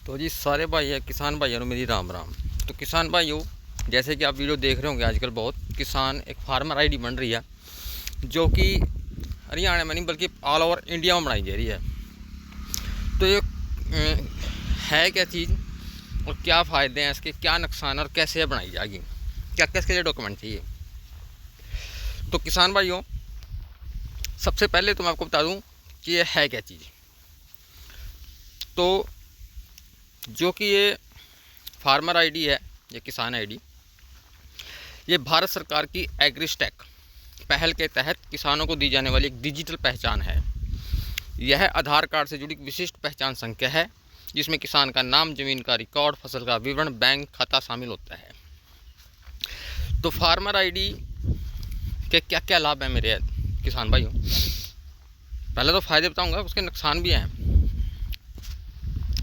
तो जी सारे भाई किसान भाइयों को मेरी राम राम। तो किसान भाइयों, जैसे कि आप वीडियो देख रहे होंगे, आजकल बहुत किसान एक फार्मर आईडी बन रही है जो कि हरियाणा में नहीं बल्कि ऑल ओवर इंडिया में बनाई जा रही है। तो ये है क्या चीज़ और क्या फ़ायदे हैं इसके, क्या नुकसान और कैसे बनाई जाएगी, क्या क्या इसके लिए डॉक्यूमेंट चाहिए। तो किसान भाइयों, सबसे पहले तो मैं आपको बता दूं कि ये है क्या चीज़। तो जो कि ये फार्मर आईडी है, ये किसान आईडी, ये भारत सरकार की एग्रीस्टैक पहल के तहत किसानों को दी जाने वाली एक डिजिटल पहचान है। यह आधार कार्ड से जुड़ी विशिष्ट पहचान संख्या है जिसमें किसान का नाम, जमीन का रिकॉर्ड, फसल का विवरण, बैंक खाता शामिल होता है। तो फार्मर आईडी के क्या क्या लाभ हैं मेरे किसान भाइयों। पहले तो फ़ायदे बताऊंगा, उसके नुकसान भी हैं।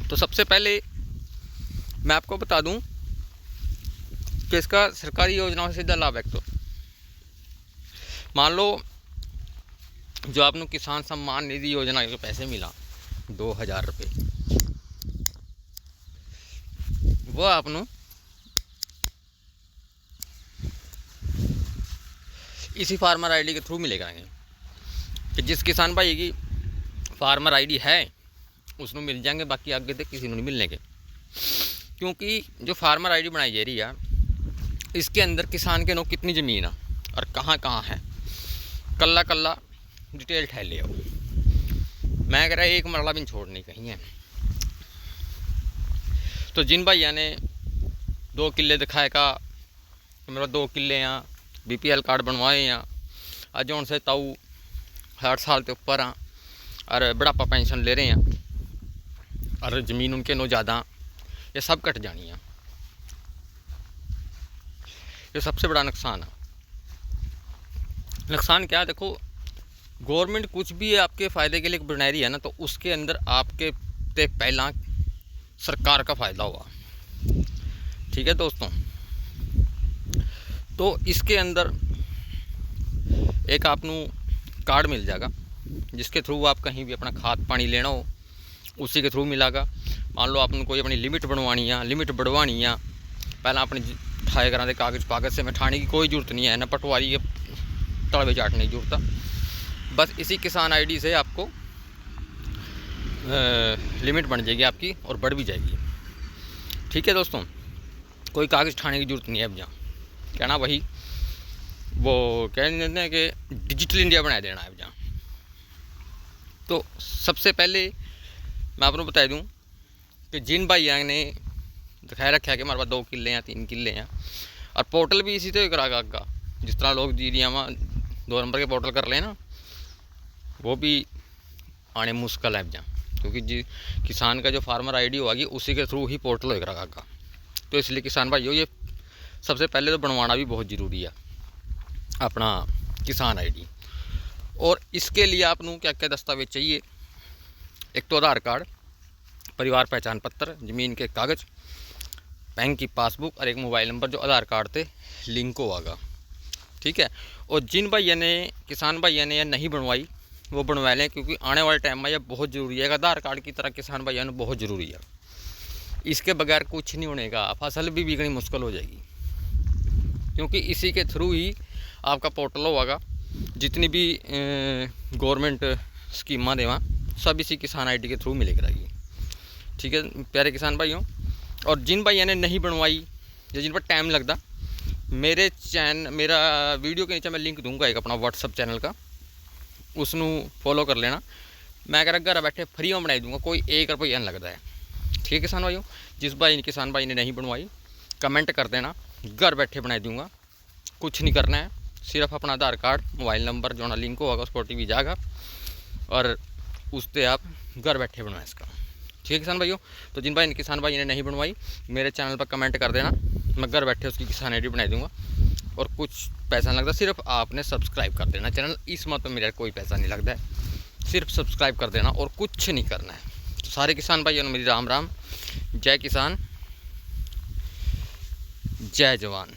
तो सबसे पहले मैं आपको बता दूं कि इसका सरकारी योजनाओं से सीधा लाभ है। तो मान लो जो आपको किसान सम्मान निधि योजना के पैसे मिला 2000 रुपये, वो आपको इसी फार्मर आईडी के थ्रू मिलेगा। कि जिस किसान भाई की फार्मर आईडी है उसको मिल जाएंगे, बाकी आगे तक किसी को नहीं मिलने के। क्योंकि जो फार्मर आईडी बनाई जा रही है इसके अंदर किसान के नो कितनी ज़मीन है और कहाँ कहाँ है, कल्ला कल्ला डिटेल ठहर ले आओ। मैं कह रहा एक मरला भी छोड़नी कहीं है। तो जिन भैया ने 2 किले दिखाए का मेरा 2 किले हैं, BPL कार्ड बनवाए हैं, अज हूँ से ताऊ 60 साल के ऊपर हाँ और बुढ़ापा पेंशन ले रहे हैं और ज़मीन उनके नो ज़्यादा, ये सब कट जानी है। ये सबसे बड़ा नुकसान है। नुकसान क्या है, देखो गवर्नमेंट कुछ भी आपके फ़ायदे के लिए बना रही है ना, तो उसके अंदर आपके ते पहला सरकार का फ़ायदा हुआ। ठीक है दोस्तों, तो इसके अंदर एक आपको कार्ड मिल जाएगा जिसके थ्रू आप कहीं भी अपना खाद पानी लेना हो उसी के थ्रू मिलेगा। मान लो आपने कोई अपनी लिमिट बनवानी है, लिमिट बढ़वानी है, पहला अपनी ठाए करा दे कागज़ से मिठाने की कोई ज़रूरत नहीं है ना, पटवारी के तड़वे चाटने की जरूरत है। बस इसी किसान आईडी से आपको लिमिट बन जाएगी आपकी और बढ़ भी जाएगी। ठीक है दोस्तों, कोई कागज़ ठाने की ज़रूरत नहीं है। अब जहाँ कहना वही वो कह देते हैं कि डिजिटल इंडिया बना देना है। अब जहाँ तो सबसे पहले मैं आपको बता दूं कि जिन भाइयों ने दिखाया रखा है कि हमारे पास 2 किले हैं, 3 किले हैं, और पोर्टल भी इसी तो करागा आगा, जिस तरह लोग दीदियाँ 2 नंबर के पोर्टल कर लेना, वो भी आने मुश्किल है। अब जहाँ क्योंकि जी किसान का जो फार्मर आईडी होगी उसी के थ्रू ही पोर्टल हो करागा। तो इसलिए किसान भाइयों, ये सबसे पहले तो बनवाना भी बहुत ज़रूरी है अपना किसान आईडी। और इसके लिए आपको क्या क्या दस्तावेज चाहिए, एक तो आधार कार्ड, परिवार पहचान पत्र, ज़मीन के कागज़, बैंक की पासबुक और एक मोबाइल नंबर जो आधार कार्ड से लिंक होगा। ठीक है। और जिन भैया ने किसान भैया ने यह नहीं बनवाई वो बनवा लें, क्योंकि आने वाले टाइम में यह बहुत ज़रूरी है। आधार कार्ड की तरह किसान भैया ने बहुत ज़रूरी है। इसके बगैर कुछ नहीं होने का, फसल भी बिकनी मुश्किल हो जाएगी, क्योंकि इसी के थ्रू ही आपका पोर्टल होगा। जितनी भी गवर्नमेंट स्कीमां देवा सब इसी किसान आईडी के थ्रू मिले कराएगी। ठीक है प्यारे किसान भाइयों। और जिन भाइयों ने नहीं बनवाई या जिन पर टाइम लगता, मेरा वीडियो के नीचे मैं लिंक दूंगा एक अपना व्हाट्सअप चैनल का, उसनू फॉलो कर लेना। मैं अगर घर बैठे फ्री में बनाई दूंगा, कोई 1 रुपया नहीं लगता है। ठीक है किसान भाइयों, जिस किसान भाई ने नहीं बनवाई कमेंट कर देना, घर बैठे बनाई दूंगा। कुछ नहीं करना है, सिर्फ अपना आधार कार्ड, मोबाइल नंबर जो ना लिंक होगा उसको OTP जाएगा और उससे आप घर बैठे बनवाएं इसका। ठीक है किसान भाइयों। तो जिन किसान भाई ने नहीं बनवाई मेरे चैनल पर कमेंट कर देना, मैं घर बैठे उसकी किसान आईडी बना दूंगा और कुछ पैसा नहीं लगता। सिर्फ आपने सब्सक्राइब कर देना चैनल, इस मत में मेरा कोई पैसा नहीं लगता है, सिर्फ सब्सक्राइब कर देना और कुछ नहीं करना है। तो सारे किसान भाइयों ने मेरी राम राम, जय किसान जय जवान।